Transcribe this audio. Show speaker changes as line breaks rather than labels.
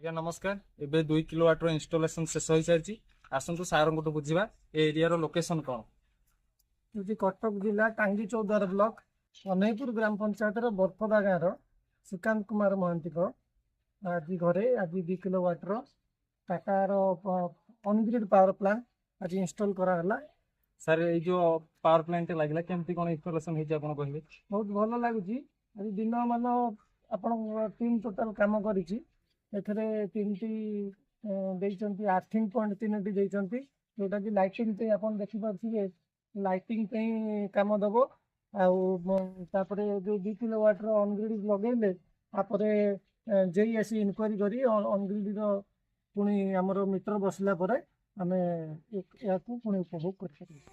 ଆଜ୍ଞା ନମସ୍କାର। ଏବେ 2 କିଲୋୱାଟର ଇନଷ୍ଟଲେସନ ଶେଷ ହୋଇସାରିଛି। ଆସନ୍ତୁ ସାରଙ୍କଠୁ ବୁଝିବା ଏ ଏରିଆର ଲୋକେସନ କ'ଣ।
ହେଉଛି କଟକ ଜିଲ୍ଲା ଟାଙ୍ଗୀ ଚୌଦ୍ୱାର ବ୍ଲକ ଅନେଇପୁର ଗ୍ରାମ ପଞ୍ଚାୟତର ବରପଦା ଗାଁର ଶ୍ରୀକାନ୍ତ କୁମାର ମହାନ୍ତିଙ୍କ ଆଜି ଘରେ 2 କିଲୋୱାଟର ଟାଟାର ଅନଗ୍ରିଡ୍ ପାୱାର ପ୍ଲାଣ୍ଟ ଆଜି ଇନଷ୍ଟଲ କରାଗଲା।
ସାର୍ ଏଇ ଯୋଉ ପାୱାର ପ୍ଲାଣ୍ଟ ଲାଗିଲା କେମିତି କ'ଣ ଇନଷ୍ଟଲେସନ ହେଇଛି ଆପଣ କହିବେ?
ବହୁତ ଭଲ ଲାଗୁଛି। ଆଜି ଦିନମାନ ଆପଣଙ୍କ ଟିମ୍ ଟୋଟାଲ କାମ କରିଛି। ଏଥିରେ 3ଟି ଦେଇଛନ୍ତି ଆର୍ଥିଂ ପଏଣ୍ଟ 3ଟି ଦେଇଛନ୍ତି, ଯୋଉଟାକି ଲାଇଟିଂ ପାଇଁ ଆପଣ ଦେଖିପାରୁଥିବେ ଲାଇଟିଂ ପାଇଁ କାମ ଦେବ। ଆଉ ତାପରେ ଯୋଉ 2 କିଲୋୱାଟର ଅନଗ୍ରିଡ୍ ଲଗେଇଲେ ତାପରେ ଯେଇ ଆସି ଇନକ୍ୱାରି କରି ଅନଗ୍ରିଡ୍ର ପୁଣି ଆମର ମିଟର ବସିଲା ପରେ ଆମେ ଏହାକୁ ପୁଣି ଉପଭୋଗ କରିପାରିବୁ।